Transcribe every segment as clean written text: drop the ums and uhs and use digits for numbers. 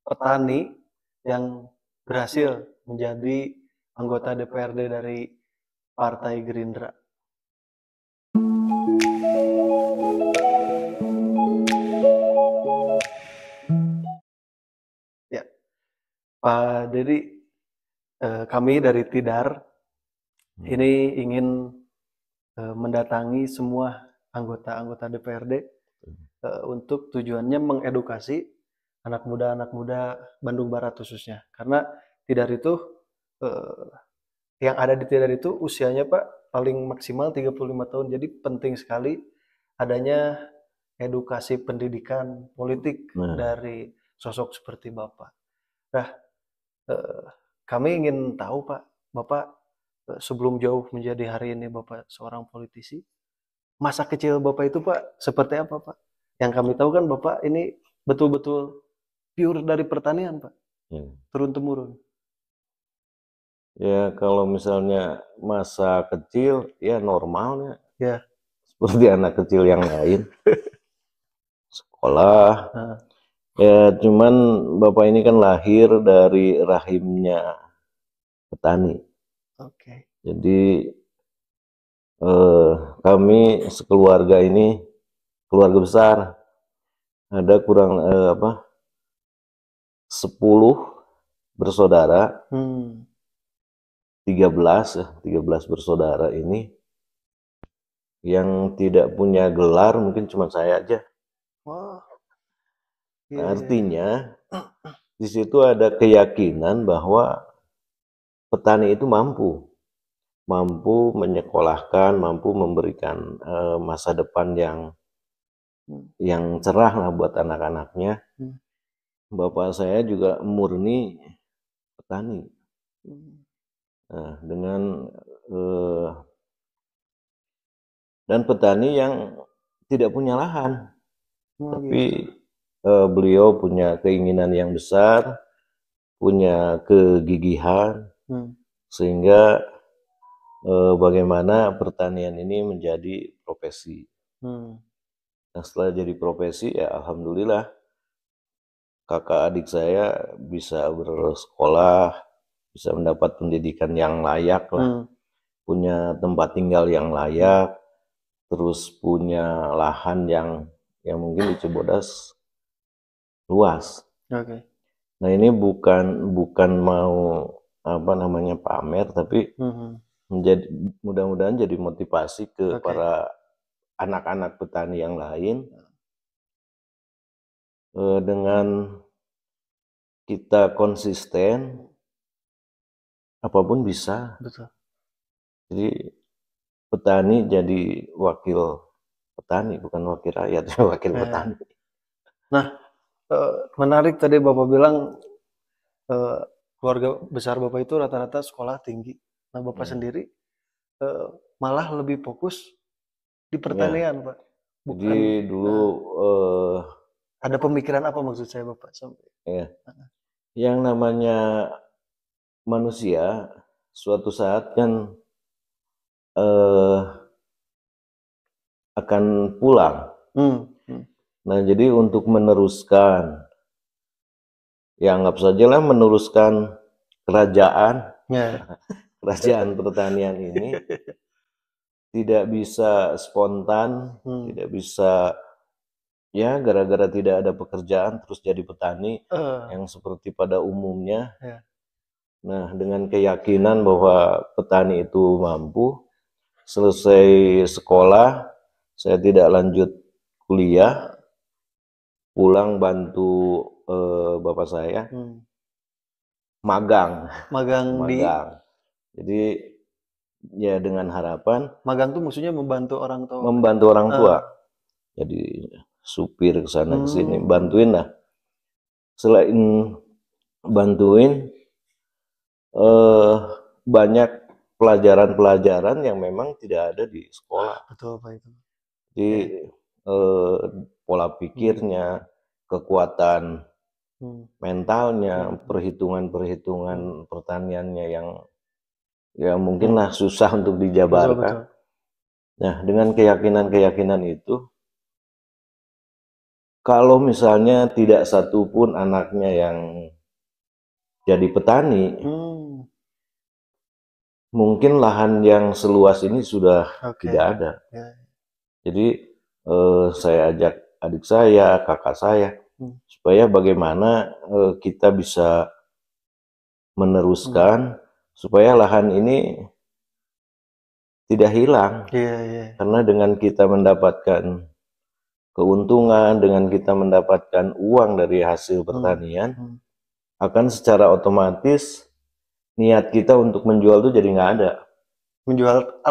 petani yang berhasil menjadi anggota DPRD dari Partai Gerindra. Ya, Pak Dedi, kami dari Tidar ini ingin mendatangi semua anggota-anggota DPRD untuk tujuannya mengedukasi anak muda Bandung Barat khususnya. Karena Tidar itu yang ada di Tidar itu usianya Pak paling maksimal 35 tahun. Jadi penting sekali adanya edukasi pendidikan politik dari sosok seperti Bapak. Nah, kami ingin tahu Pak, Bapak sebelum jauh menjadi hari ini Bapak seorang politisi, masa kecil Bapak itu Pak seperti apa Pak? Yang kami tahu kan Bapak ini betul-betul pure dari pertanian Pak, turun-temurun. Ya kalau misalnya masa kecil ya normalnya Ya. Seperti anak kecil yang lain. Sekolah. Ya cuman Bapak ini kan lahir dari rahimnya petani. Oke. Jadi kami sekeluarga ini keluarga besar. Ada kurang 10 bersaudara. 13 bersaudara ini yang tidak punya gelar mungkin cuma saya aja. Wah. Artinya di situ ada keyakinan bahwa petani itu mampu menyekolahkan, mampu memberikan masa depan yang cerah lah buat anak-anaknya. Bapak saya juga murni petani. Nah, dan petani yang tidak punya lahan, tapi beliau punya keinginan yang besar, punya kegigihan, sehingga bagaimana pertanian ini menjadi profesi. Nah, setelah jadi profesi ya alhamdulillah kakak adik saya bisa bersekolah, bisa mendapat pendidikan yang layak lah, punya tempat tinggal yang layak, terus punya lahan yang mungkin di Cibodas luas. Nah ini bukan mau pamer, tapi menjadi mudah-mudahan jadi motivasi ke para anak-anak petani yang lain. Dengan kita konsisten, apapun bisa. Betul. Jadi petani jadi wakil petani, bukan wakil rakyat, wakil petani. Nah, menarik tadi Bapak bilang keluarga besar Bapak itu rata-rata sekolah tinggi. Nah, Bapak sendiri malah lebih fokus di pertanian, Pak. Bukan, jadi dulu ada pemikiran apa maksud saya Bapak? Ya, yang namanya manusia suatu saat kan akan pulang. Nah, jadi untuk meneruskan, ya anggap sajalah meneruskan kerajaan, kerajaan pertanian ini tidak bisa spontan, tidak bisa ya gara-gara tidak ada pekerjaan terus jadi petani yang seperti pada umumnya. Nah, dengan keyakinan bahwa petani itu mampu, selesai sekolah, saya tidak lanjut kuliah, pulang bantu bapak saya, magang. Jadi ya dengan harapan. Magang tuh maksudnya membantu orang tua. Membantu orang tua. Jadi supir kesana kesini, bantuin lah. Selain bantuin, banyak pelajaran-pelajaran yang memang tidak ada di sekolah. Betul Pak itu. Jadi pola pikirnya, kekuatan mentalnya, perhitungan-perhitungan pertaniannya yang ya mungkinlah susah untuk dijabarkan. Nah, dengan keyakinan-keyakinan itu kalau misalnya tidak satu pun anaknya yang jadi petani, mungkin lahan yang seluas ini sudah tidak ada. Jadi saya ajak adik saya, kakak saya, supaya bagaimana kita bisa meneruskan supaya lahan ini tidak hilang. Karena dengan kita mendapatkan keuntungan, dengan kita mendapatkan uang dari hasil pertanian, akan secara otomatis niat kita untuk menjual itu jadi nggak ada. Menjual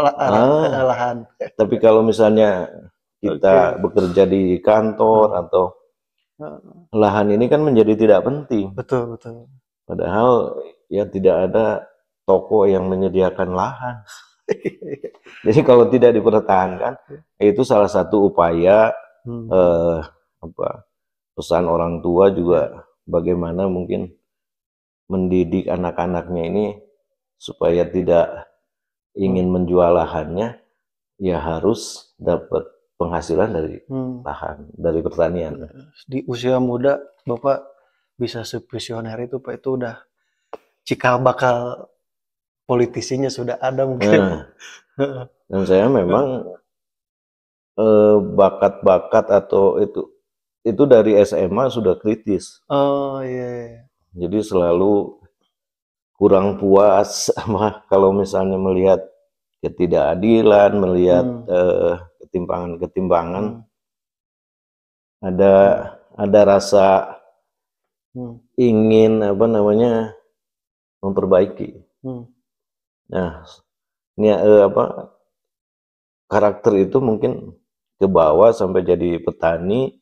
lahan. Tapi kalau misalnya kita bekerja di kantor atau lahan ini kan menjadi tidak penting. Betul. Padahal ya tidak ada toko yang menyediakan lahan. Jadi kalau tidak dipertahankan, itu salah satu upaya pesan orang tua juga bagaimana mungkin mendidik anak-anaknya ini supaya tidak ingin menjual lahannya, ya harus dapat penghasilan dari lahan, dari pertanian. Di usia muda Bapak bisa sevisioner itu Pak, itu udah cikal bakal politisinya sudah ada mungkin. Dan saya memang bakat-bakat atau itu dari SMA sudah kritis. Jadi selalu kurang puas sama kalau misalnya melihat ketidakadilan, melihat ketimpangan-ketimpangan, ada rasa ingin memperbaiki. Nah, ini karakter itu mungkin ke bawah sampai jadi petani.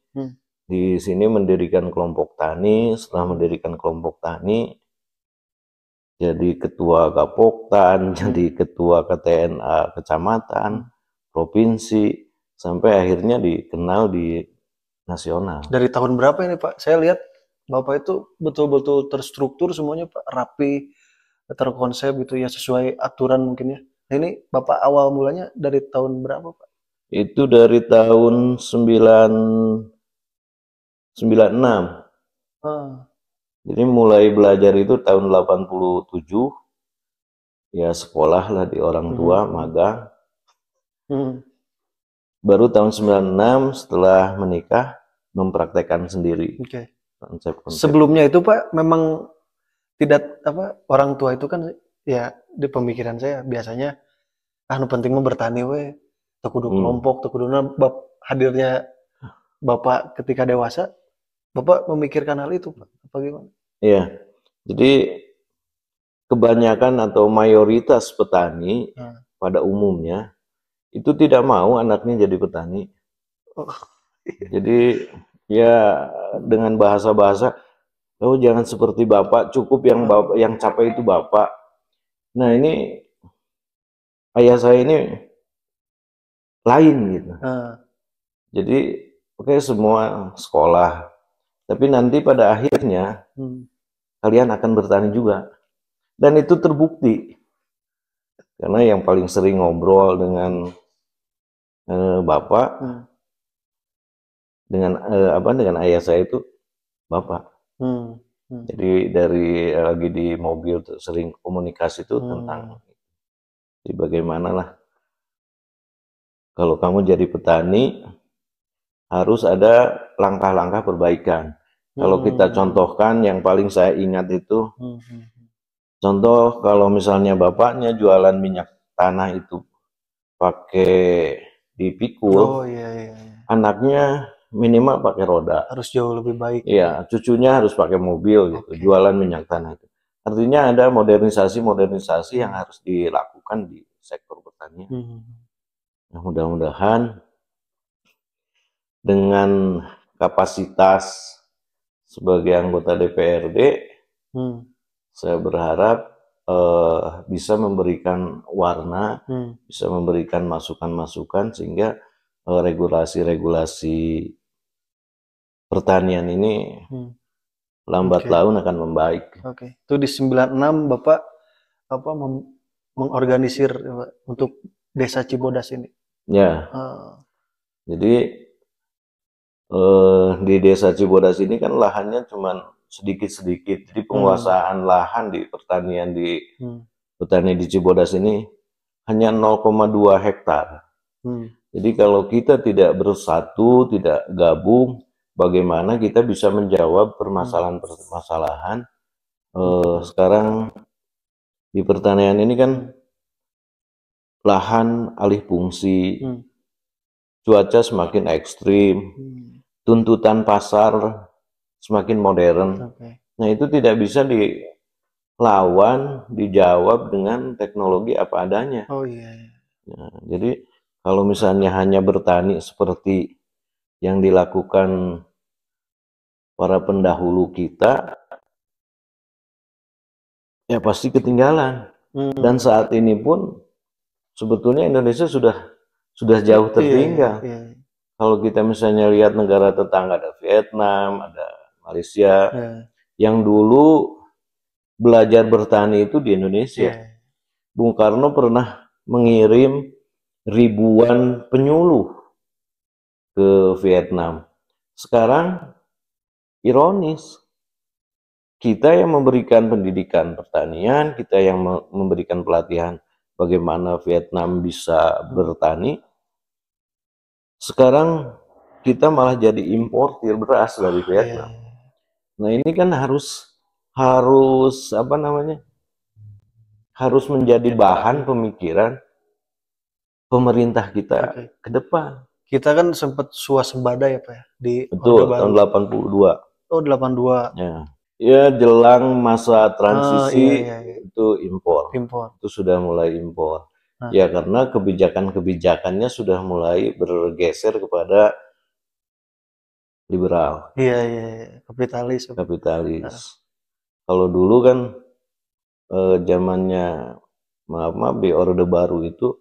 Di sini mendirikan kelompok tani, setelah mendirikan kelompok tani jadi ketua Gapoktan, jadi ketua KTNA kecamatan, provinsi, sampai akhirnya dikenal di nasional. Dari tahun berapa ini Pak? Saya lihat Bapak itu betul-betul terstruktur semuanya Pak, rapi, terkonsep gitu ya, sesuai aturan mungkin ya. Nah, ini Bapak awal mulanya dari tahun berapa Pak? Itu dari tahun 96. Jadi mulai belajar itu tahun 87, ya sekolah lah di orang tua, magang. Baru tahun 96 setelah menikah mempraktekkan sendiri. Konsep. Sebelumnya itu Pak memang tidak orang tua itu kan ya di pemikiran saya biasanya penting mah bertani we, teu kudu kelompok, teu kuduna hadirnya Bapak ketika dewasa, Bapak memikirkan hal itu Pak, apa gimana? Iya. Jadi kebanyakan atau mayoritas petani pada umumnya itu tidak mau anaknya jadi petani. Jadi ya dengan bahasa-bahasa, oh jangan seperti bapak, cukup yang capai itu bapak. Nah ini ayah saya ini lain gitu. Jadi oke, semua sekolah, tapi nanti pada akhirnya kalian akan bertani juga. Dan itu terbukti. Karena yang paling sering ngobrol dengan bapak, dengan ayah saya itu bapak. Jadi dari lagi di mobil sering komunikasi itu tentang bagaimana lah kalau kamu jadi petani harus ada langkah-langkah perbaikan. Kalau kita contohkan, yang paling saya ingat itu contoh kalau misalnya bapaknya jualan minyak tanah itu pakai dipikul, anaknya minimal pakai roda. Harus jauh lebih baik. Iya, cucunya harus pakai mobil gitu, jualan minyak tanah itu. Artinya ada modernisasi yang harus dilakukan di sektor pertanian. Nah, mudah-mudahan dengan kapasitas sebagai anggota DPRD, saya berharap bisa memberikan warna, bisa memberikan masukan-masukan sehingga regulasi-regulasi pertanian ini lambat laun akan membaik. Itu di 96 Bapak mengorganisir untuk Desa Cibodas ini. Ya. Jadi di desa Cibodas ini kan lahannya cuman sedikit-sedikit, jadi penguasaan lahan di pertanian di petani di Cibodas ini hanya 0,2 hektar. Jadi kalau kita tidak bersatu, tidak gabung, bagaimana kita bisa menjawab permasalahan-permasalahan sekarang di pertanian ini kan lahan alih fungsi, cuaca semakin ekstrim, tuntutan pasar semakin modern. Nah itu tidak bisa dilawan, dijawab dengan teknologi apa adanya. Nah, jadi kalau misalnya hanya bertani seperti yang dilakukan para pendahulu kita, ya pasti ketinggalan. Dan saat ini pun sebetulnya Indonesia sudah jauh tertinggal. Kalau kita misalnya lihat negara tetangga, ada Vietnam, ada Malaysia, yang dulu belajar bertani itu di Indonesia. Bung Karno pernah mengirim ribuan penyuluh ke Vietnam. Sekarang ironis, kita yang memberikan pendidikan pertanian, kita yang memberikan pelatihan bagaimana Vietnam bisa bertani. Sekarang kita malah jadi importir beras dari Vietnam. Nah ini kan harus apa namanya? Harus menjadi bahan pemikiran pemerintah kita ke depan. Kita kan sempat swasembada ya Pak ya di Betul, tahun 82. Oh 82. Ya jelang masa transisi itu impor. Itu sudah mulai impor. Ya karena kebijakannya sudah mulai bergeser kepada liberal. Kapitalis. Kalau dulu kan zamannya maaf di Orde Baru itu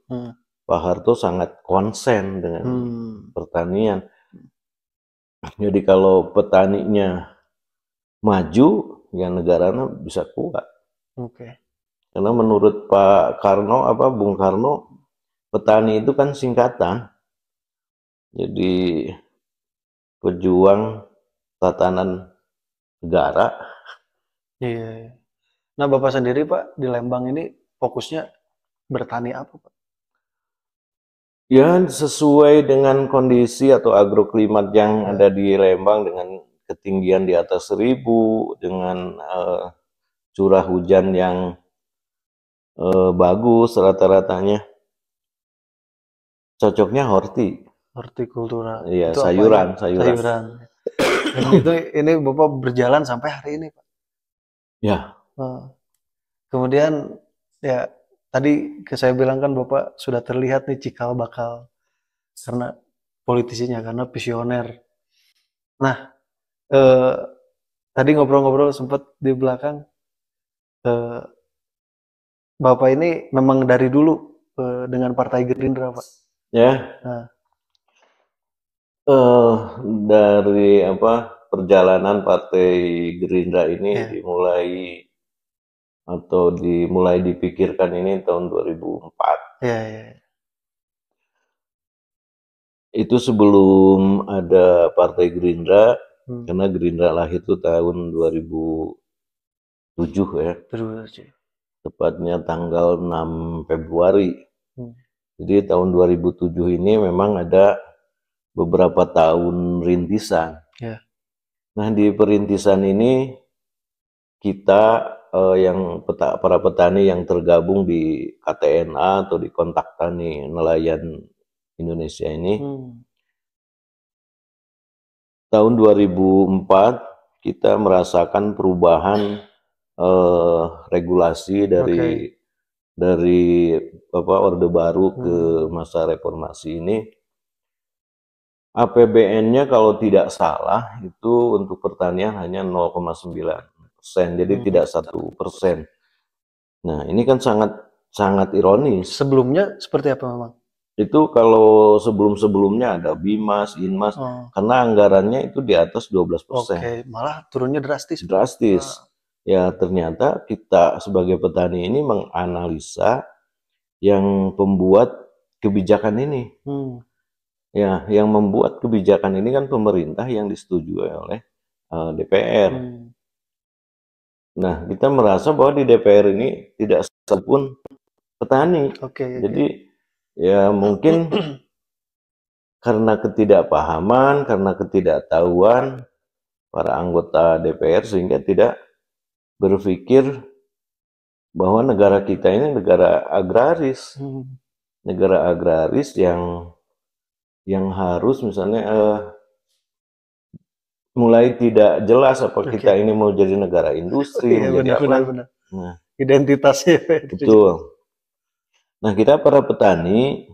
Pak Harto sangat konsen dengan pertanian. Jadi kalau petaninya maju, ya negaranya bisa kuat. Karena menurut Pak Karno, Bung Karno, petani itu kan singkatan. Jadi pejuang tatanan negara. Nah Bapak sendiri Pak di Lembang ini fokusnya bertani apa Pak? Ya sesuai dengan kondisi atau agroklimat yang ada di Lembang dengan ketinggian di atas 1000, dengan curah hujan yang bagus rata-ratanya, cocoknya hortikultura. Iya, sayuran. Dan itu ini Bapak berjalan sampai hari ini Pak. Ya. Kemudian ya tadi saya bilang kan Bapak sudah terlihat nih cikal bakal karena politisinya, karena visioner. Nah tadi ngobrol-ngobrol sempat di belakang, Bapak ini memang dari dulu dengan Partai Gerindra Pak. Dari perjalanan Partai Gerindra ini dimulai dipikirkan ini tahun 2004. Itu sebelum ada Partai Gerindra, karena Gerindra lahir itu tahun 2007 ya. Tepatnya tanggal 6 Februari. Jadi tahun 2007 ini memang ada beberapa tahun rintisan. Nah di perintisan ini kita para petani yang tergabung di KTNA atau di Kontak Tani Nelayan Indonesia ini, tahun 2004 kita merasakan perubahan regulasi dari Orde Baru ke masa reformasi ini. APBN-nya kalau tidak salah itu untuk pertanian hanya 0,9%, jadi tidak 1%. Nah ini kan sangat ironis. Sebelumnya seperti apa memang? Itu kalau sebelumnya ada Bimas, Inmas, karena anggarannya itu di atas 12%. Malah turunnya drastis. Ya ternyata kita sebagai petani ini menganalisa yang pembuat kebijakan ini. Ya, yang membuat kebijakan ini kan pemerintah yang disetujui oleh DPR. Nah, kita merasa bahwa di DPR ini tidak satupun petani. Jadi ya mungkin karena ketidakpahaman, karena ketidaktahuan para anggota DPR sehingga tidak berpikir bahwa negara kita ini negara agraris. Negara agraris yang harus misalnya mulai tidak jelas apa kita ini mau jadi negara industri, menjadi apa. Nah, identitasnya. Betul. Nah, kita para petani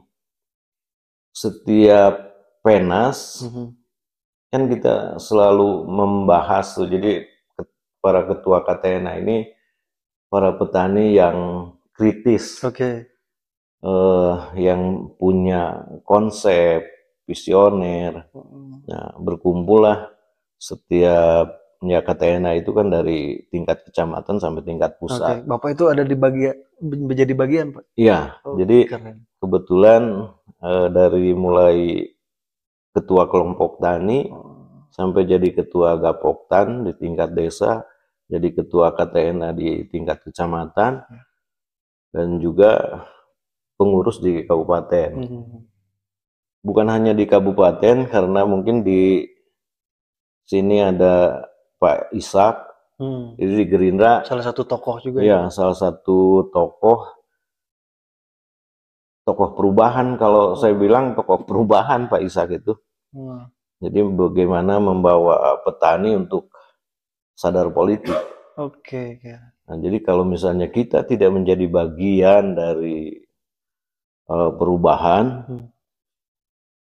setiap penas kan kita selalu membahas tuh. Jadi para ketua KTNA ini para petani yang kritis, yang punya konsep, visioner. Nah, berkumpullah setiap ya KTNA itu kan dari tingkat kecamatan sampai tingkat pusat. Bapak itu ada di menjadi bagian, Pak? Iya, jadi kebetulan dari mulai ketua kelompok tani sampai jadi ketua Gapoktan di tingkat desa, jadi ketua KTNA di tingkat kecamatan, dan juga pengurus di kabupaten. Bukan hanya di kabupaten, karena mungkin di sini ada Pak Ishak, jadi di Gerindra. Salah satu tokoh juga. Ya, salah satu tokoh perubahan. Kalau saya bilang tokoh perubahan Pak Ishak itu. Jadi bagaimana membawa petani untuk sadar politik. Nah, jadi kalau misalnya kita tidak menjadi bagian dari perubahan,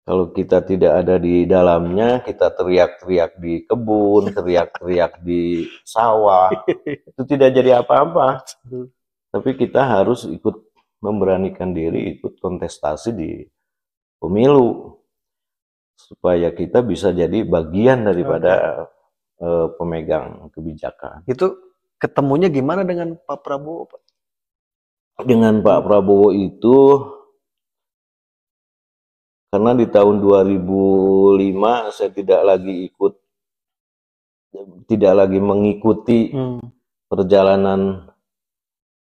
kalau kita tidak ada di dalamnya, kita teriak-teriak di kebun, teriak-teriak di sawah, itu tidak jadi apa-apa. Tapi kita harus ikut memberanikan diri, ikut kontestasi di pemilu, supaya kita bisa jadi bagian daripada pemegang kebijakan. Itu ketemunya gimana dengan Pak Prabowo, Pak? Dengan Pak Prabowo itu karena di tahun 2005 saya tidak lagi mengikuti perjalanan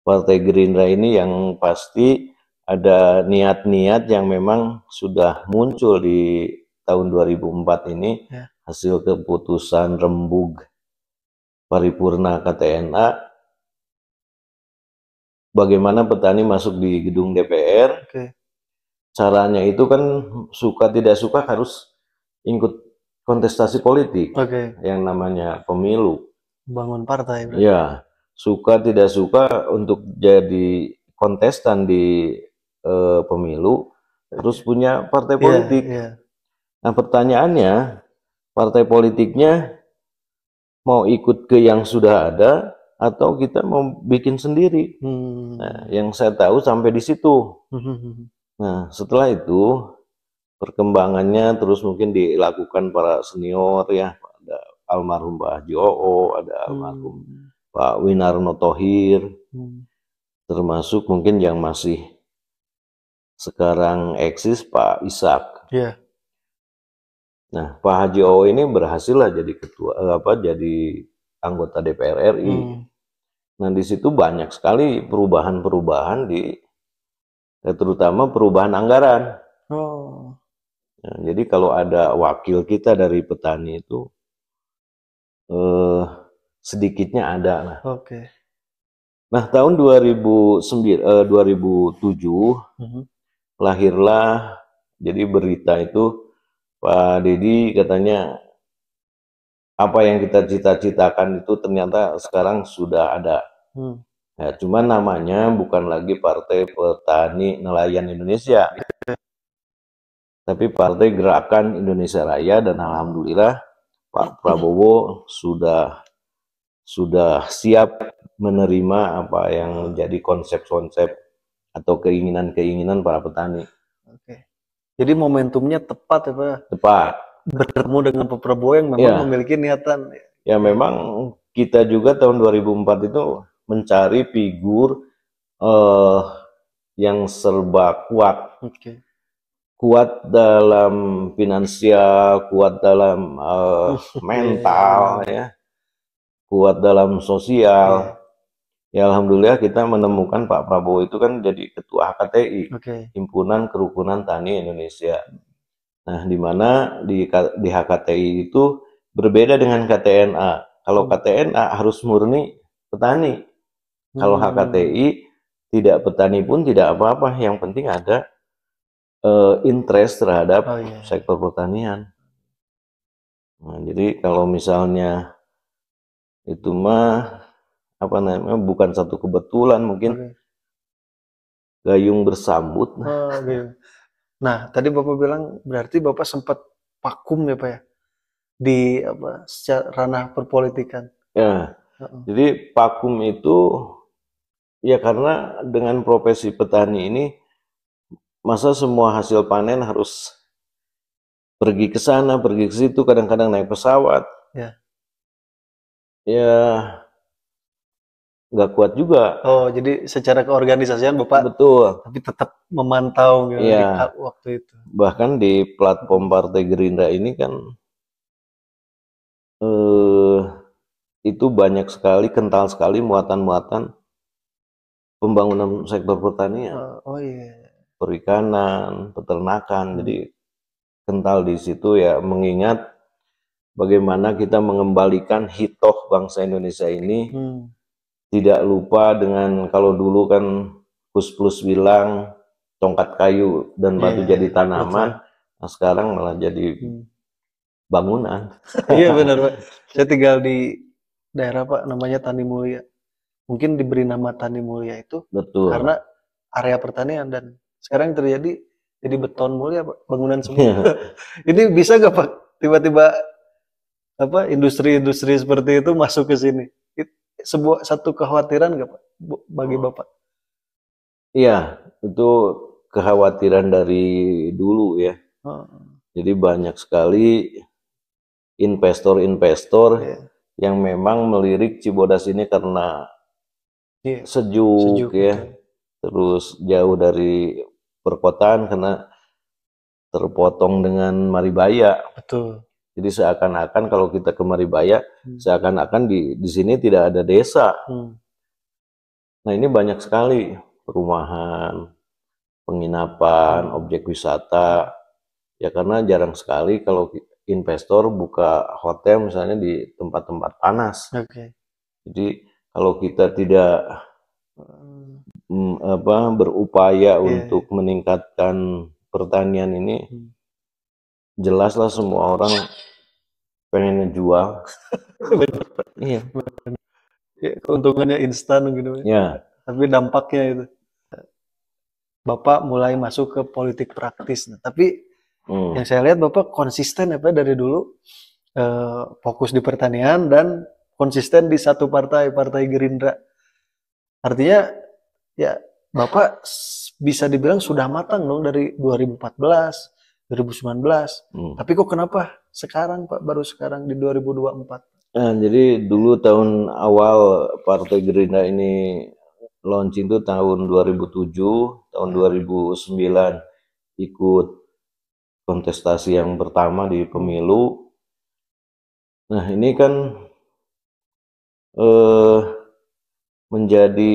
Partai Gerindra ini, yang pasti ada niat-niat yang memang sudah muncul di tahun 2004 ini, hasil keputusan rembug paripurna KTNA, bagaimana petani masuk di gedung DPR. Caranya itu kan suka tidak suka harus ikut kontestasi politik, yang namanya pemilu. Bangun partai. Ya, suka tidak suka untuk jadi kontestan di pemilu, terus punya partai politik. Nah, pertanyaannya, partai politiknya mau ikut ke yang sudah ada atau kita mau bikin sendiri? Nah, yang saya tahu sampai di situ. Nah, setelah itu perkembangannya terus mungkin dilakukan para senior ya, ada almarhum Pak Haji Oo, ada almarhum Pak Winarno Thohir, termasuk mungkin yang masih sekarang eksis Pak Ishak. Nah, Pak Haji Oo ini berhasil lah jadi jadi anggota DPR RI. Nah, di situ banyak sekali perubahan-perubahan terutama perubahan anggaran. Nah, jadi kalau ada wakil kita dari petani itu sedikitnya ada lah. Nah, tahun 2007 lahirlah jadi berita itu, Pak Deddy katanya apa yang kita cita-citakan itu ternyata sekarang sudah ada. Ya, cuman namanya bukan lagi Partai Petani Nelayan Indonesia, tapi Partai Gerakan Indonesia Raya. Dan alhamdulillah Pak Prabowo sudah siap menerima apa yang menjadi konsep-konsep atau keinginan-keinginan para petani. Jadi momentumnya tepat ya Pak? Tepat. Bertemu dengan Pak Prabowo yang memang memiliki niatan. Ya memang kita juga tahun 2004 itu mencari figur yang serba kuat. kuat dalam finansial, kuat dalam mental, ya, kuat dalam sosial. Ya alhamdulillah kita menemukan Pak Prabowo itu kan jadi ketua HKTI, Himpunan Kerukunan Tani Indonesia. Nah, di mana di HKTI itu berbeda dengan KTNA. Kalau KTNA harus murni petani. Kalau HKTI tidak petani pun tidak apa-apa. Yang penting ada interest terhadap sektor pertanian. Nah, jadi kalau misalnya itu mah apa namanya, bukan satu kebetulan, mungkin gayung bersambut. Nah, tadi Bapak bilang berarti Bapak sempat vakum ya Pak ya di secara ranah perpolitikan. Ya, jadi vakum itu ya karena dengan profesi petani ini, masa semua hasil panen harus pergi ke sana, pergi ke situ, kadang-kadang naik pesawat. Ya nggak kuat juga. Oh, jadi secara keorganisasian Bapak betul, tapi tetap memantau gitu di waktu itu. Bahkan di platform Partai Gerindra ini kan itu banyak sekali, kental sekali muatan-muatan pembangunan sektor pertanian. Perikanan, peternakan, jadi kental di situ ya, mengingat bagaimana kita mengembalikan hitoh bangsa Indonesia ini. Tidak lupa dengan, kalau dulu kan Gus Plus bilang tongkat kayu dan batu jadi tanaman, nah sekarang malah jadi bangunan. Iya benar Pak, saya tinggal di daerah Pak namanya Tani Mulia. Mungkin diberi nama Tani Mulia itu karena area pertanian, dan sekarang terjadi jadi beton mulia Pak, bangunan semua. Ini bisa gak Pak tiba-tiba industri-industri seperti itu masuk ke sini? Satu kekhawatiran nggak Pak bagi Bapak? Iya, itu kekhawatiran dari dulu ya. Jadi banyak sekali investor-investor yang memang melirik Cibodas ini karena sejuk ya, terus jauh dari perkotaan karena terpotong dengan Maribaya. Betul. Jadi seakan-akan kalau kita ke Maribaya, seakan-akan di sini tidak ada desa. Nah ini banyak sekali perumahan, penginapan, objek wisata. Ya karena jarang sekali kalau investor buka hotel misalnya di tempat-tempat panas. Jadi kalau kita tidak berupaya untuk meningkatkan pertanian ini, jelaslah semua orang pengen ngejual. Iya. Keuntungannya instan gitu ya. Tapi dampaknya itu, Bapak mulai masuk ke politik praktis. Nah, tapi yang saya lihat Bapak konsisten ya Pak dari dulu, fokus di pertanian dan konsisten di satu partai, Partai Gerindra. Artinya ya Bapak bisa dibilang sudah matang dong dari 2014, 2019. Tapi kok kenapa sekarang Pak, baru sekarang di 2024? Nah, jadi dulu tahun awal Partai Gerindra ini launching itu tahun 2007, tahun 2009 ikut kontestasi yang pertama di pemilu. Nah ini kan menjadi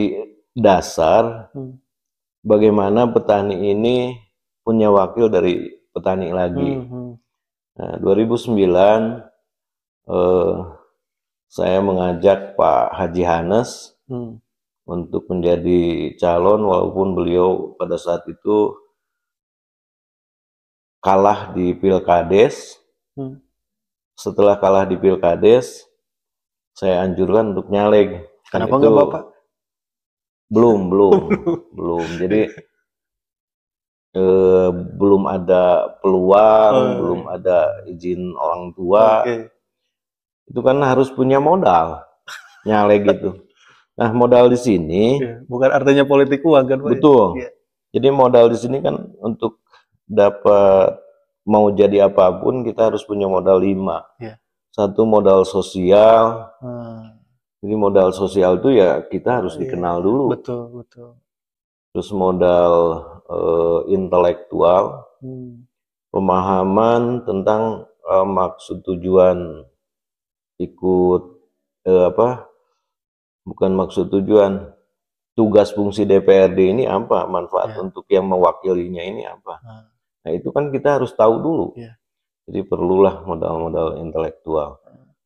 dasar bagaimana petani ini punya wakil dari petani lagi. Nah 2009 saya mengajak Pak Haji Hanes untuk menjadi calon, walaupun beliau pada saat itu kalah di Pilkades. Setelah kalah di Pilkades, saya anjurkan untuk nyaleg. Kenapa nggak Bapak? Belum. Jadi belum ada peluang, belum ada izin orang tua. Itu kan harus punya modal nyaleg gitu. Nah modal di sini bukan artinya politik uang kan Pak? Betul. Jadi modal di sini kan untuk dapat mau jadi apapun kita harus punya modal 5. Satu modal sosial. Jadi modal sosial itu ya kita harus dikenal dulu. Betul. terus modal intelektual, pemahaman tentang maksud tujuan ikut bukan maksud tujuan, tugas fungsi DPRD ini apa, manfaat untuk yang mewakilinya ini apa. Nah itu kan kita harus tahu dulu. Jadi perlulah modal-modal intelektual.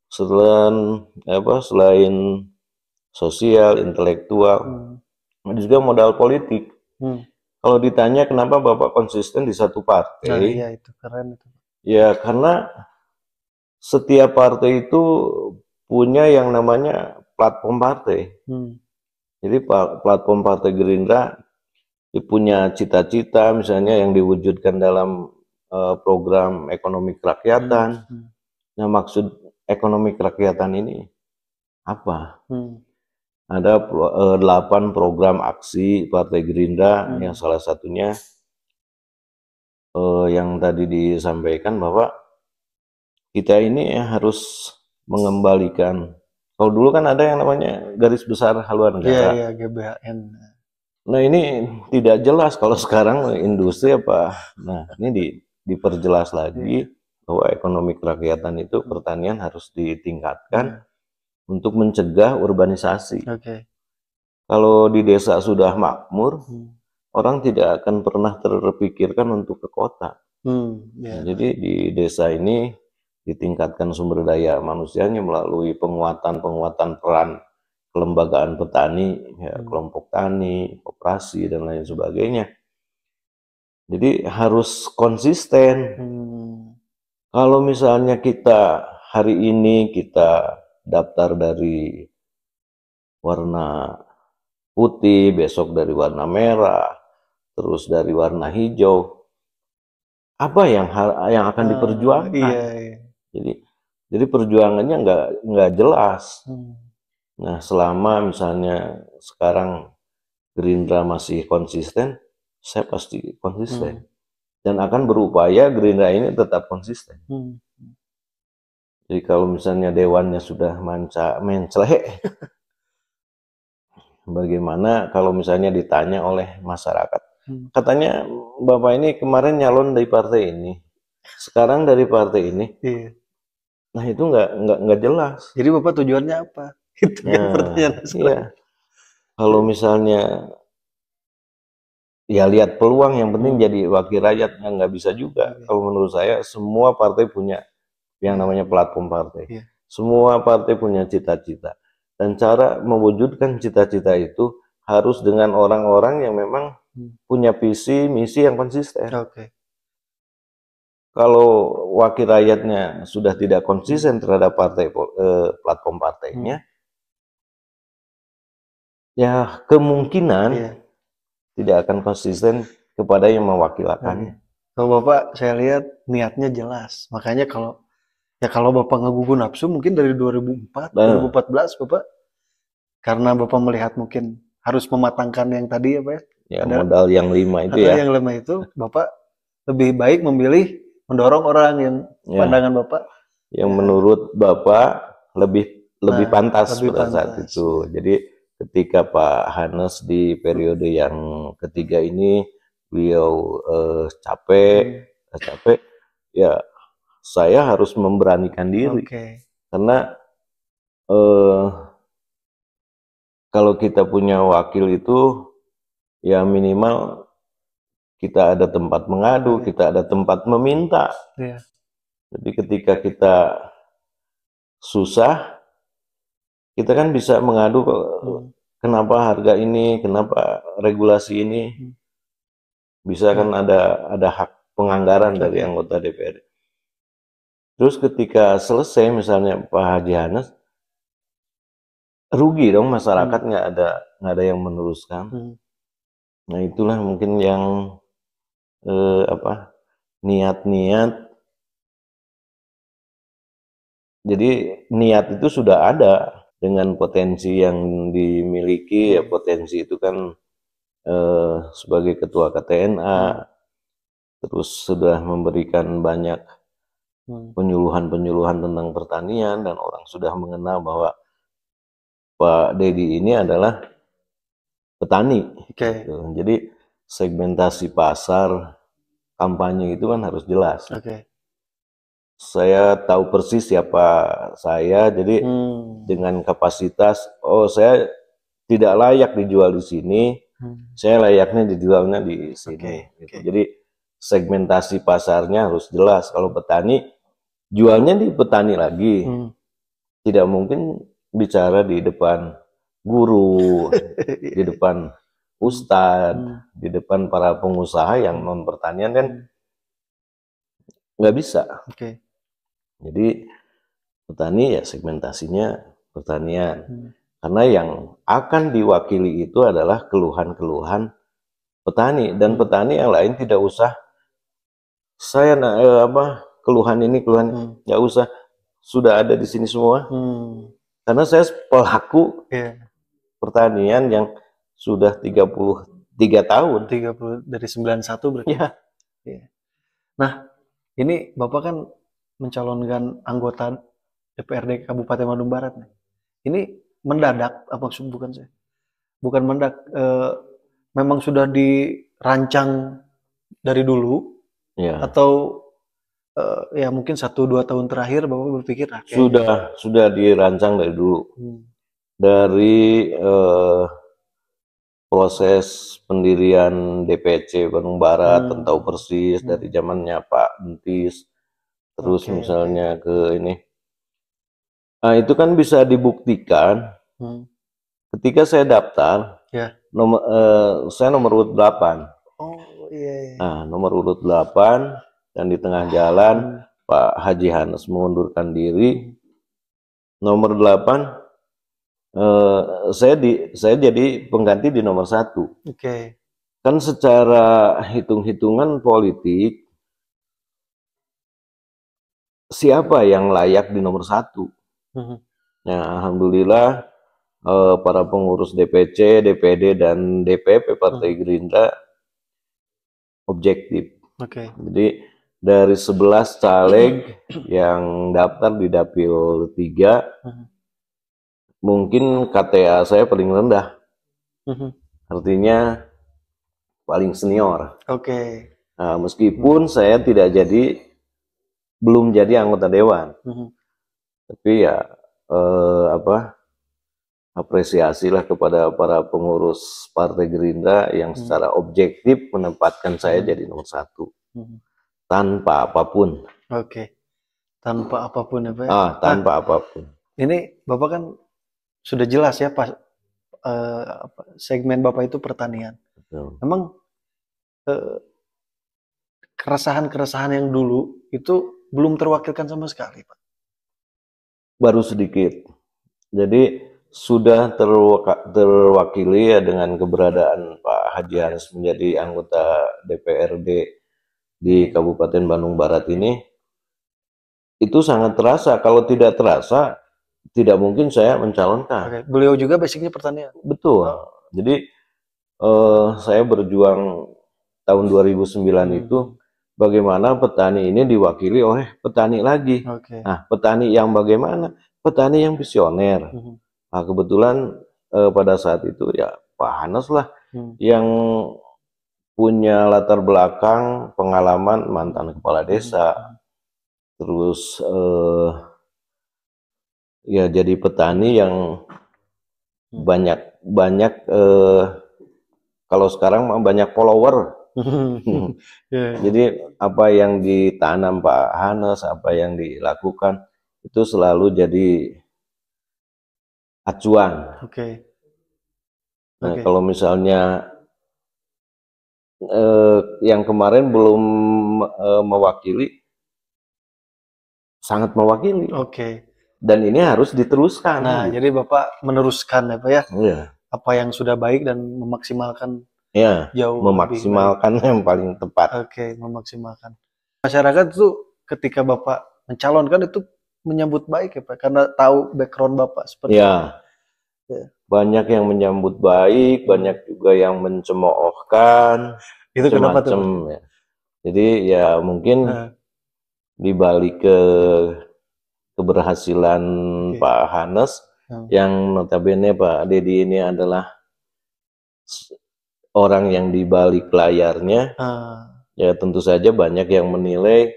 Selain sosial, intelektual, ada juga modal politik. Kalau ditanya kenapa Bapak konsisten di satu partai, nah, iya itu keren itu. Ya karena setiap partai itu punya yang namanya platform partai. Jadi platform Partai Gerindra punya cita-cita misalnya yang diwujudkan dalam program ekonomi kerakyatan. Nah maksud ekonomi kerakyatan ini apa? Ada 8 program aksi Partai Gerindra yang salah satunya yang tadi disampaikan bahwa kita ini harus mengembalikan. Kalau dulu kan ada yang namanya garis besar haluan negara. Iya, GBHN. Nah ini tidak jelas kalau sekarang industri apa. Nah ini diperjelas lagi bahwa ekonomi kerakyatan itu pertanian harus ditingkatkan untuk mencegah urbanisasi. Kalau di desa sudah makmur, orang tidak akan pernah terpikirkan untuk ke kota. Nah, jadi di desa ini ditingkatkan sumber daya manusianya melalui penguatan peran kelembagaan petani, kelompok tani, koperasi dan lain sebagainya. Jadi harus konsisten. Kalau misalnya kita hari ini kita daftar dari warna putih, besok dari warna merah, terus dari warna hijau, apa yang akan diperjuangkan? Jadi perjuangannya nggak jelas. Nah, selama misalnya sekarang Gerindra masih konsisten, saya pasti konsisten. Dan akan berupaya Gerindra ini tetap konsisten. Jadi kalau misalnya dewannya sudah mencelek, bagaimana kalau misalnya ditanya oleh masyarakat, katanya Bapak ini kemarin nyalon dari partai ini, sekarang dari partai ini. Nah itu nggak jelas. Jadi Bapak tujuannya apa? Itu kan pertanyaan iya. Kalau misalnya ya lihat peluang, yang penting jadi wakil rakyat, nggak bisa juga. Kalau menurut saya semua partai punya yang namanya platform partai. Semua partai punya cita-cita. Dan cara mewujudkan cita-cita itu harus dengan orang-orang yang memang punya visi, misi yang konsisten. Kalau wakil rakyatnya sudah tidak konsisten terhadap platform partainya, ya kemungkinan tidak akan konsisten kepada yang mewakilkannya. Kalau Bapak saya lihat niatnya jelas. Makanya kalau Bapak ngegugu nafsu mungkin dari 2004, 2014 Bapak, karena Bapak melihat mungkin harus mematangkan yang tadi apa ya? Ya modal yang 5 itu ya. Yang 5 itu Bapak lebih baik memilih mendorong orang yang pandangan Bapak yang menurut Bapak lebih pantas pada saat itu. Jadi ketika Pak Hanes di periode yang ketiga ini beliau capek, ya saya harus memberanikan diri. Karena kalau kita punya wakil itu ya minimal kita ada tempat mengadu, kita ada tempat meminta. Jadi ketika kita susah, kita kan bisa mengadu kenapa harga ini, kenapa regulasi ini. Bisa kan ada hak penganggaran dari anggota DPR. Terus ketika selesai misalnya Pak Haji Hanes, rugi dong masyarakat, nggak ada yang meneruskan. Nah itulah mungkin yang niat-niat. Jadi niat itu sudah ada dengan potensi yang dimiliki, ya potensi itu kan sebagai ketua KTNA, terus sudah memberikan banyak penyuluhan-penyuluhan tentang pertanian, dan orang sudah mengenal bahwa Pak Dedi ini adalah petani. Oke. Gitu. Jadi segmentasi pasar kampanye itu kan harus jelas. Oke. Saya tahu persis siapa saya, jadi dengan kapasitas, oh saya tidak layak dijual di sini, saya layaknya dijualnya di sini. Gitu. Jadi segmentasi pasarnya harus jelas. Kalau petani, jualnya di petani lagi. Tidak mungkin bicara di depan guru, di depan ustadz, di depan para pengusaha yang mempertanian kan nggak bisa. Jadi petani ya segmentasinya pertanian. Karena yang akan diwakili itu adalah keluhan-keluhan petani, dan petani yang lain tidak usah saya keluhan ini keluhan nggak usah, sudah ada di sini semua. Karena saya pelaku pertanian yang sudah 33 tahun. 30 dari 91 berarti. Ya. Nah, ini Bapak kan mencalonkan anggota DPRD Kabupaten Bandung Barat nih. Ini mendadak apa bukan saya? Bukan mendadak, memang sudah dirancang dari dulu, atau ya mungkin 1-2 tahun terakhir Bapak berpikir sudah dirancang dari dulu. Dari proses pendirian DPC Bandung Barat, tahu persis dari zamannya Pak Entis. Terus misalnya ke ini. Nah, itu kan bisa dibuktikan ketika saya daftar, saya nomor urut 8. Nah, nomor urut 8, dan di tengah jalan Pak Haji Hanes mengundurkan diri. Nomor 8, saya jadi pengganti di nomor 1. Kan secara hitung-hitungan politik, siapa yang layak di nomor 1? Nah, alhamdulillah para pengurus DPC, DPD, dan DPP Partai Gerindra objektif. Jadi dari 11 caleg yang daftar di Dapil 3, mungkin KTA saya paling rendah. Artinya paling senior. Nah, meskipun saya belum jadi anggota dewan, tapi ya apresiasilah kepada para pengurus Partai Gerindra yang secara objektif menempatkan saya jadi nomor 1 tanpa apapun. Tanpa apapun ya Pak? Tanpa apapun. Ini Bapak kan sudah jelas ya Pak, segmen Bapak itu pertanian. Memang keresahan-keresahan yang dulu itu belum terwakilkan sama sekali Pak? Baru sedikit. Jadi sudah terwakili ya dengan keberadaan Pak Haji Hanes menjadi anggota DPRD di Kabupaten Bandung Barat ini. Itu sangat terasa. Kalau tidak terasa, tidak mungkin saya mencalonkan. Beliau juga basicnya pertanian? Betul. Jadi saya berjuang tahun 2009 itu bagaimana petani ini diwakili oleh petani lagi. Nah, petani yang bagaimana? Petani yang visioner. Nah, kebetulan pada saat itu ya Pak Hanes lah yang punya latar belakang pengalaman mantan kepala desa. Terus ya jadi petani yang banyak kalau sekarang banyak follower. Jadi apa yang ditanam Pak Hanes, apa yang dilakukan itu selalu jadi acuan. Nah, kalau misalnya yang kemarin belum mewakili, sangat mewakili. Dan ini harus diteruskan. Nah, jadi Bapak meneruskan ya Pak ya? Apa yang sudah baik dan memaksimalkan. Jauh memaksimalkan yang paling tepat. Memaksimalkan. Masyarakat tuh ketika Bapak mencalonkan itu menyambut baik ya Pak, karena tahu background Bapak seperti banyak yang menyambut baik, banyak juga yang mencemoohkan. Itu kenapa tuh? Ya. Jadi ya mungkin dibalik keberhasilan Pak Hanes, yang notabene Pak Dedi ini adalah orang yang di balik layarnya, ya tentu saja banyak yang menilai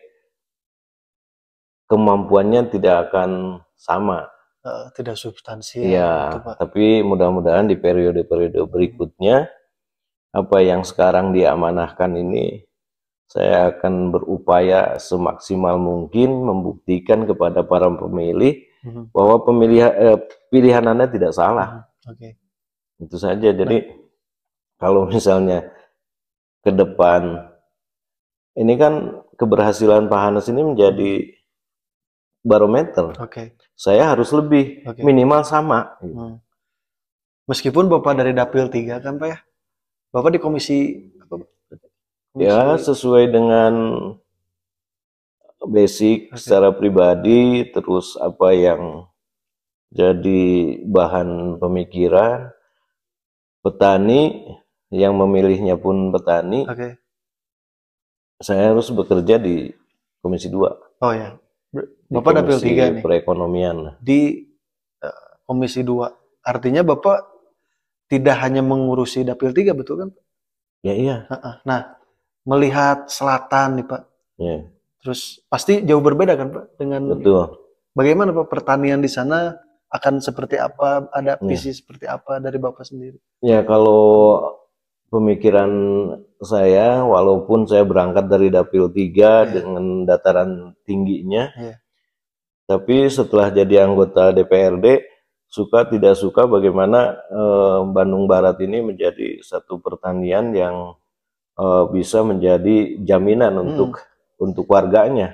kemampuannya tidak akan sama. Tidak substansial. Ya, gitu, Pak. tapi mudah-mudahan di periode-periode berikutnya, apa yang sekarang diamanahkan ini, saya akan berupaya semaksimal mungkin membuktikan kepada para pemilih bahwa pilihan Anda tidak salah. Itu saja. Jadi kalau misalnya ke depan, ini kan keberhasilan Pak Hanes ini menjadi barometer. Saya harus lebih, minimal sama. Meskipun Bapak dari Dapil 3 kan Pak ya? Bapak di komisi apa? Ya, sesuai dengan basic secara pribadi, terus apa yang jadi bahan pemikiran, petani yang memilihnya pun petani. Saya harus bekerja di komisi 2. Oh ya. Bapak Dapil 3 nih. Perekonomian. Di komisi 2. Artinya Bapak tidak hanya mengurusi Dapil 3, betul kan? Ya, iya. Nah, melihat selatan nih Pak. Ya. Terus pasti jauh berbeda kan Pak dengan Betul. Bagaimana Pak pertanian di sana akan seperti apa? Ada visi seperti apa dari Bapak sendiri? Ya, kalau pemikiran saya, walaupun saya berangkat dari Dapil 3 dengan dataran tingginya, tapi setelah jadi anggota DPRD, suka tidak suka bagaimana Bandung Barat ini menjadi satu pertanian yang bisa menjadi jaminan untuk warganya.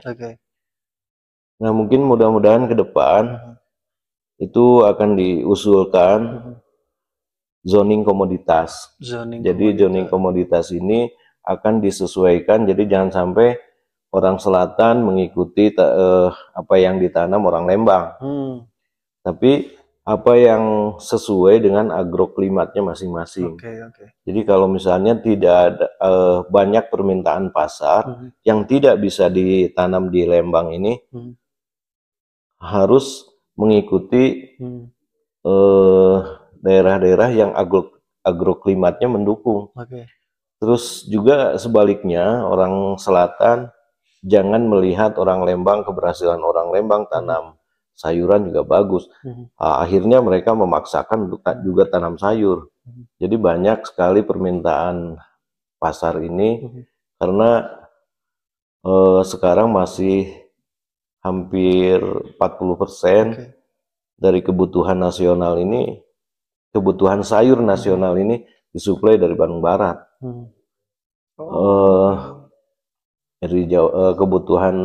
Nah, mungkin mudah-mudahan ke depan itu akan diusulkan zoning komoditas. Jadi zoning komoditas ini akan disesuaikan, jadi jangan sampai orang selatan mengikuti apa yang ditanam orang Lembang. Tapi apa yang sesuai dengan agroklimatnya masing-masing. Jadi kalau misalnya tidak ada banyak permintaan pasar yang tidak bisa ditanam di Lembang ini, harus mengikuti daerah-daerah yang agroklimatnya mendukung. Terus juga sebaliknya, orang selatan jangan melihat orang Lembang, keberhasilan orang Lembang tanam sayuran juga bagus. Akhirnya mereka memaksakan untuk juga tanam sayur. Jadi banyak sekali permintaan pasar ini karena sekarang masih hampir 40% dari kebutuhan nasional ini, kebutuhan sayur nasional ini disuplai dari Bandung Barat. Dari kebutuhan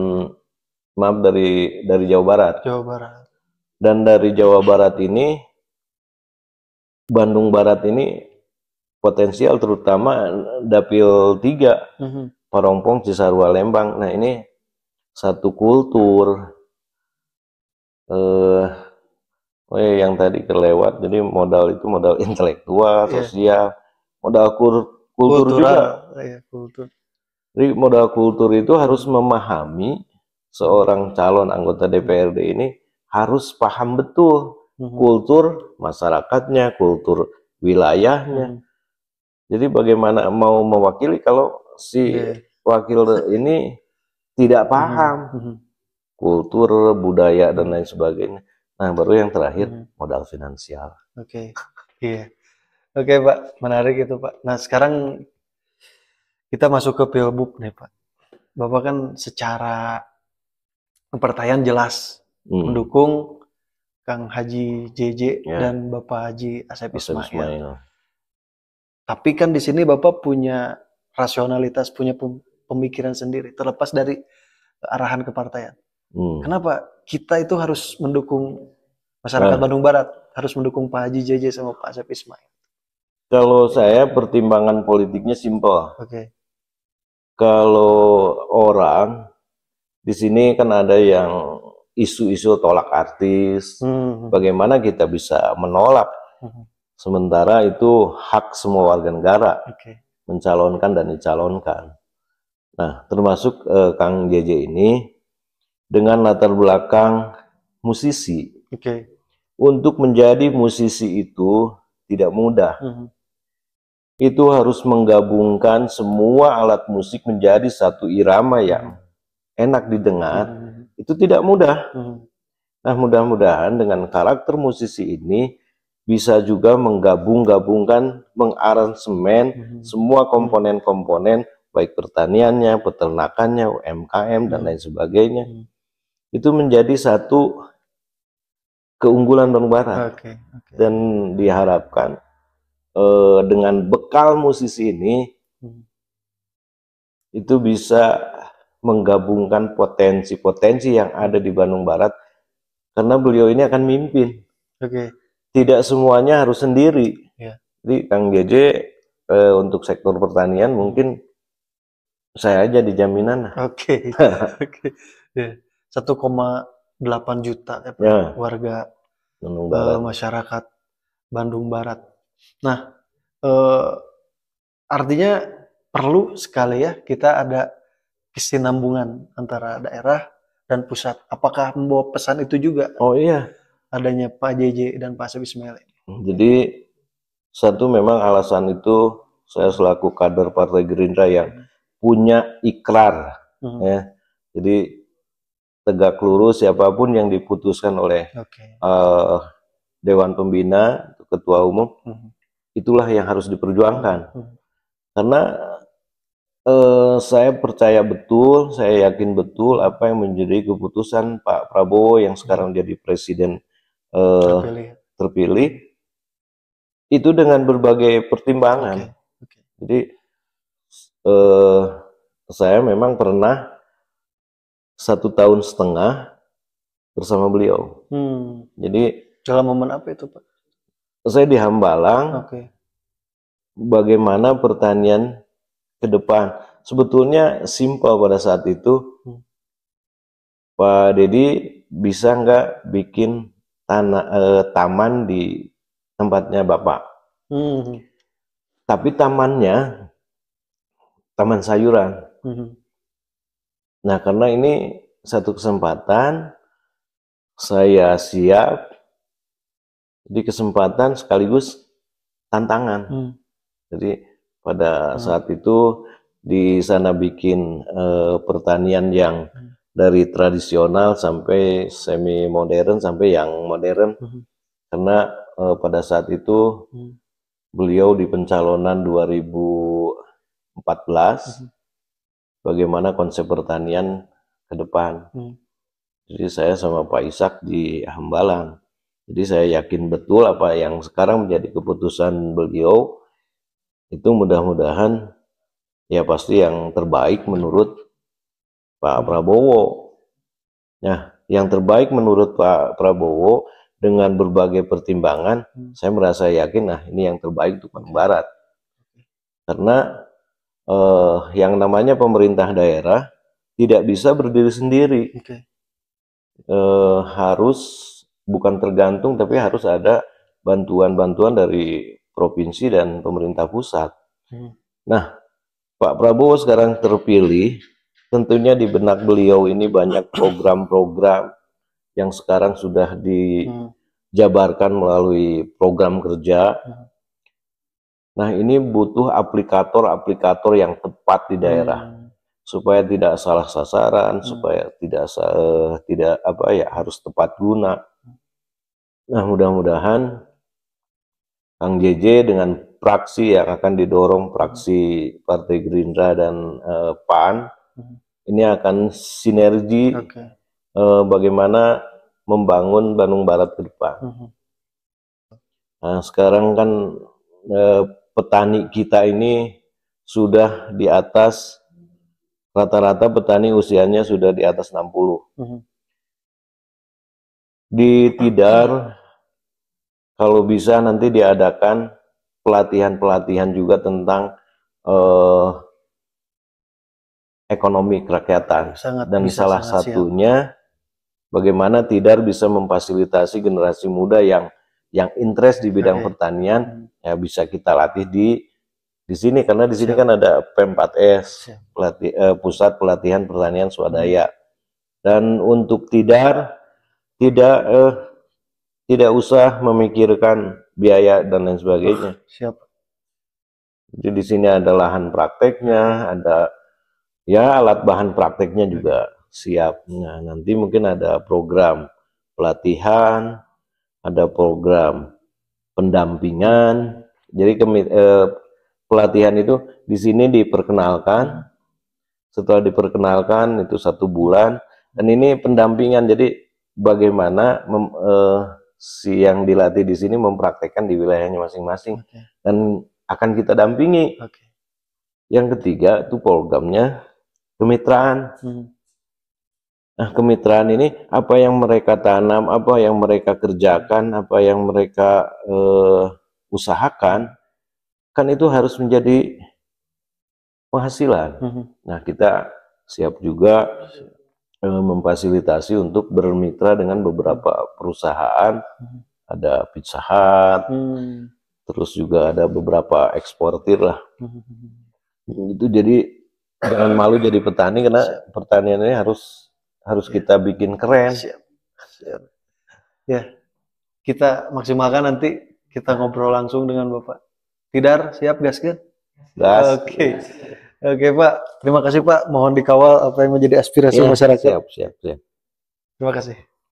dari Jawa Barat. Dan dari Jawa Barat ini, Bandung Barat ini potensial, terutama Dapil 3, Parongpong, Cisarua, Lembang. Nah, ini satu kultur yang tadi kelewat. Jadi modal itu modal intelektual, sosial, modal kultur juga. Jadi modal kultur itu harus memahami seorang calon anggota DPRD ini harus paham betul kultur masyarakatnya, kultur wilayahnya. Jadi bagaimana mau mewakili kalau si wakil ini tidak paham kultur, budaya, dan lain sebagainya. Nah, baru yang terakhir modal finansial. Oke, Pak, menarik itu Pak. Nah, sekarang kita masuk ke Pilbub nih Pak. Bapak kan secara kepartaian jelas mendukung Kang Haji JJ dan Bapak Haji Asep Ismail. Tapi kan di sini Bapak punya rasionalitas, punya pemikiran sendiri, terlepas dari arahan kepartaian. Kenapa kita itu harus mendukung masyarakat Bandung Barat, harus mendukung Pak Haji JJ sama Pak Asep Ismail? Kalau saya pertimbangan politiknya simpel. Kalau orang di sini kan ada yang isu-isu tolak artis, bagaimana kita bisa menolak? Sementara itu hak semua warga negara mencalonkan dan dicalonkan. Nah, termasuk Kang JJ ini dengan latar belakang musisi. Untuk menjadi musisi itu tidak mudah. itu harus menggabungkan semua alat musik menjadi satu irama yang enak didengar. Itu tidak mudah. Nah, mudah-mudahan dengan karakter musisi ini bisa juga menggabungkan, mengaransemen semua komponen-komponen, baik pertaniannya, peternakannya, UMKM, dan lain sebagainya. Itu menjadi satu keunggulan Bandung Barat. Dan diharapkan dengan bekal musisi ini itu bisa menggabungkan potensi-potensi yang ada di Bandung Barat, karena beliau ini akan mimpin. Tidak semuanya harus sendiri. Jadi Kang JJ untuk sektor pertanian mungkin saya aja di jaminan. 1,8 juta warga masyarakat Bandung Barat. Nah, artinya perlu sekali ya kita ada kesinambungan antara daerah dan pusat. Apakah membawa pesan itu juga? Oh iya, adanya Pak JJ dan Pak Asep Ismail. Jadi satu memang alasan itu saya selaku kader Partai Gerindra yang punya ikrar, ya. Jadi tegak lurus siapapun yang diputuskan oleh Dewan Pembina, Ketua Umum, itulah yang harus diperjuangkan. Karena saya percaya betul, saya yakin betul apa yang menjadi keputusan Pak Prabowo yang sekarang jadi presiden terpilih itu dengan berbagai pertimbangan. Jadi saya memang pernah 1,5 tahun bersama beliau. Jadi dalam momen apa itu Pak? Saya di Hambalang. Bagaimana pertanian ke depan? Sebetulnya simpel pada saat itu. Pak Dedi bisa nggak bikin taman di tempatnya Bapak? Tapi tamannya taman sayuran. Nah, karena ini satu kesempatan, saya siap. Jadi kesempatan sekaligus tantangan. Jadi pada saat itu di sana bikin pertanian yang dari tradisional sampai semi modern sampai yang modern. Karena pada saat itu beliau di pencalonan 2014 bagaimana konsep pertanian ke depan. Jadi saya sama Pak Ishak di Hambalang. Jadi saya yakin betul apa yang sekarang menjadi keputusan beliau itu mudah-mudahan ya pasti yang terbaik menurut Pak Prabowo. Nah, yang terbaik menurut Pak Prabowo dengan berbagai pertimbangan, saya merasa yakin nah ini yang terbaik untuk Bandung Barat. Karena yang namanya pemerintah daerah tidak bisa berdiri sendiri. Harus bukan tergantung, tapi harus ada bantuan-bantuan dari provinsi dan pemerintah pusat. Nah, Pak Prabowo sekarang terpilih, tentunya di benak beliau ini banyak program-program yang sekarang sudah dijabarkan melalui program kerja. Nah, ini butuh aplikator-aplikator yang tepat di daerah. Supaya tidak salah sasaran, supaya tidak harus tepat guna. Nah, mudah-mudahan Kang JJ dengan praksi yang akan didorong praksi Partai Gerindra dan PAN ini akan sinergi bagaimana membangun Bandung Barat ke depan. Nah, sekarang kan petani kita ini sudah di atas rata-rata petani usianya sudah di atas 60. Di Tidar, kalau bisa nanti diadakan pelatihan-pelatihan juga tentang ekonomi kerakyatan. Dan salah satunya bagaimana Tidar bisa memfasilitasi generasi muda yang interest di bidang pertanian, ya bisa kita latih di sini, karena di sini kan ada P4S, Pusat Pelatihan Pertanian Swadaya. Dan untuk tidak usah memikirkan biaya dan lain sebagainya. Jadi di sini ada lahan prakteknya, ada ya alat bahan prakteknya juga siap. Nah, nanti mungkin ada program pelatihan, ada program pendampingan. Jadi pelatihan itu di sini diperkenalkan. Setelah diperkenalkan itu 1 bulan, dan ini pendampingan. Jadi bagaimana si yang dilatih di sini mempraktekkan di wilayahnya masing-masing, dan akan kita dampingi. Yang ketiga itu programnya kemitraan. Nah, kemitraan ini apa yang mereka tanam, apa yang mereka kerjakan, apa yang mereka usahakan, kan itu harus menjadi penghasilan. Nah, kita siap juga memfasilitasi untuk bermitra dengan beberapa perusahaan. Ada Pizza Hut, terus juga ada beberapa eksportir lah. Itu jadi jangan malu jadi petani, karena pertanian ini harus kita bikin keren. Siap. Ya, kita maksimalkan, nanti kita ngobrol langsung dengan Bapak. Tidar, siap gas kan? Gas. Oke Pak, terima kasih Pak. Mohon dikawal apa yang menjadi aspirasi masyarakat. Siap. Terima kasih.